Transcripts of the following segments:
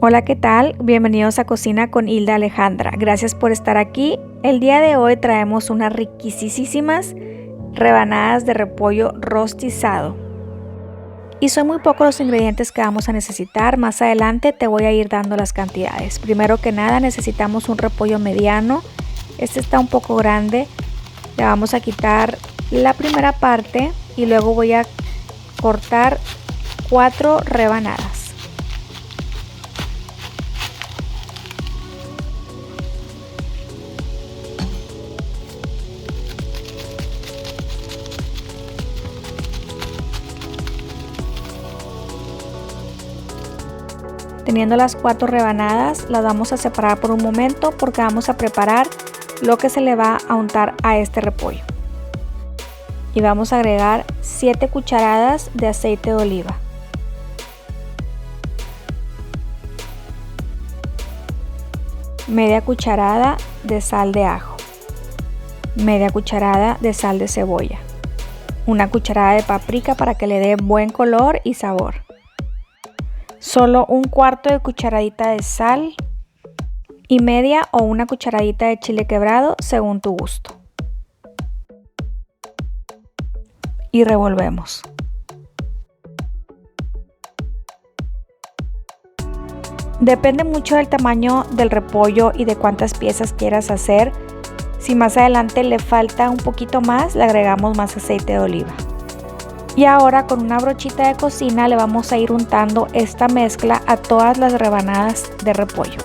Hola, ¿qué tal? Bienvenidos a Cocina con Hilda Alejandra. Gracias por estar aquí. El día de hoy traemos unas riquísimas rebanadas de repollo rostizado. Y son muy pocos los ingredientes que vamos a necesitar. Más adelante te voy a ir dando las cantidades. Primero que nada necesitamos un repollo mediano. Este está un poco grande. Le vamos a quitar la primera parte y luego voy a cortar 4 rebanadas. Teniendo las 4 rebanadas, las vamos a separar por un momento porque vamos a preparar lo que se le va a untar a este repollo. Y vamos a agregar 7 cucharadas de aceite de oliva. Media cucharada de sal de ajo. Media cucharada de sal de cebolla. Una cucharada de paprika para que le dé buen color y sabor. Solo un cuarto de cucharadita de sal y media o una cucharadita de chile quebrado según tu gusto. Y revolvemos. Depende mucho del tamaño del repollo y de cuántas piezas quieras hacer. Si más adelante le falta un poquito más, le agregamos más aceite de oliva. Y ahora con una brochita de cocina le vamos a ir untando esta mezcla a todas las rebanadas de repollo.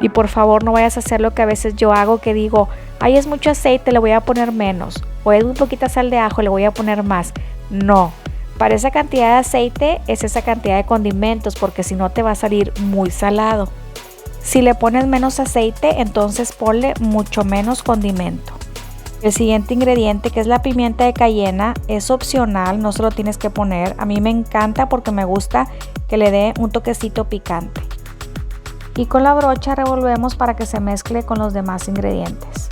Y por favor no vayas a hacer lo que a veces yo hago, que digo, ay, es mucho aceite, le voy a poner menos. O es muy poquita sal de ajo, le voy a poner más. No, para esa cantidad de aceite es esa cantidad de condimentos, porque si no te va a salir muy salado. Si le pones menos aceite, entonces ponle mucho menos condimento. El siguiente ingrediente, que es la pimienta de cayena, es opcional, no se lo tienes que poner. A mí me encanta porque me gusta que le dé un toquecito picante. Y con la brocha revolvemos para que se mezcle con los demás ingredientes.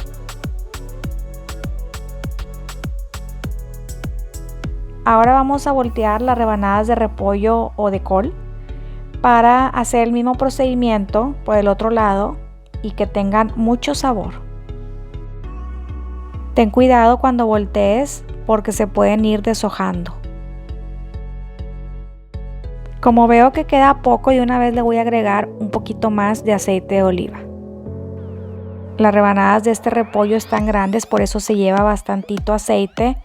Ahora vamos a voltear las rebanadas de repollo o de col para hacer el mismo procedimiento por el otro lado y que tengan mucho sabor. Ten cuidado cuando voltees porque se pueden ir deshojando. Como veo que queda poco, de una vez le voy a agregar un poquito más de aceite de oliva. Las rebanadas de este repollo están grandes, por eso se lleva bastantito aceite.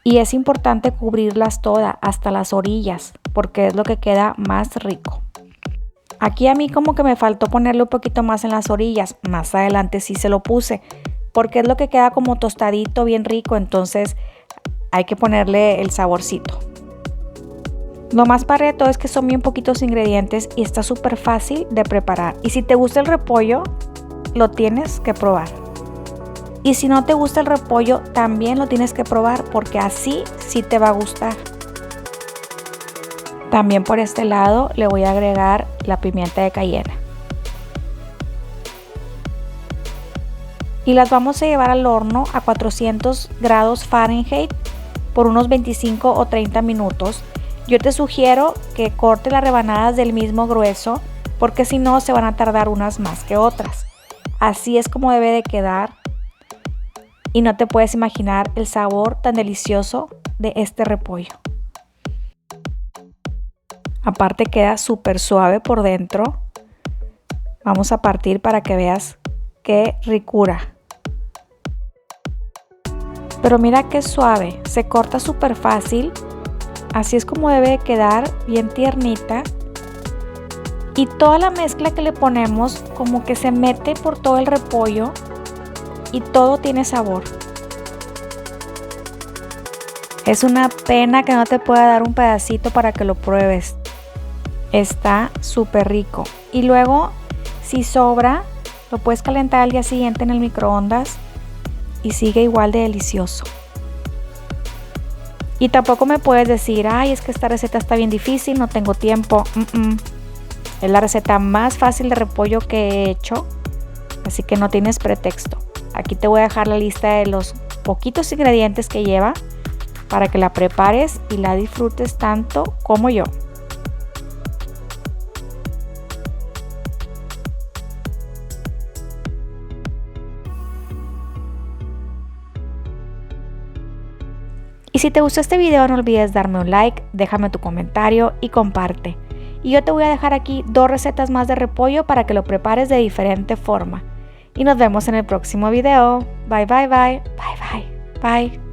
Y es importante cubrirlas todas, hasta las orillas, porque es lo que queda más rico. Aquí a mí como que me faltó ponerle un poquito más en las orillas. Más adelante sí se lo puse, porque es lo que queda como tostadito, bien rico, entonces hay que ponerle el saborcito. Lo más padre de todo es que son bien poquitos ingredientes y está súper fácil de preparar. Y si te gusta el repollo, lo tienes que probar. Y si no te gusta el repollo, también lo tienes que probar, porque así sí te va a gustar. También por este lado le voy a agregar la pimienta de cayena. Y las vamos a llevar al horno a 400 grados Fahrenheit por unos 25 o 30 minutos. Yo te sugiero que corte las rebanadas del mismo grueso, porque si no se van a tardar unas más que otras. Así es como debe de quedar. Y no te puedes imaginar el sabor tan delicioso de este repollo. Aparte queda súper suave por dentro. Vamos a partir para que veas qué ricura. Pero mira qué suave, se corta súper fácil. Así es como debe de quedar, bien tiernita. Y toda la mezcla que le ponemos como que se mete por todo el repollo y todo tiene sabor. Es una pena que no te pueda dar un pedacito para que lo pruebes. Está súper rico. Y luego, si sobra, lo puedes calentar al día siguiente en el microondas y sigue igual de delicioso. Y tampoco me puedes decir, ay, es que esta receta está bien difícil, no tengo tiempo. Es la receta más fácil de repollo que he hecho, así que no tienes pretexto. Aquí te voy a dejar la lista de los poquitos ingredientes que lleva para que la prepares y la disfrutes tanto como yo. Y si te gustó este video no olvides darme un like, déjame tu comentario y comparte. Y yo te voy a dejar aquí 2 recetas más de repollo para que lo prepares de diferente forma. Y nos vemos en el próximo video. Bye, bye, bye. Bye, bye, bye.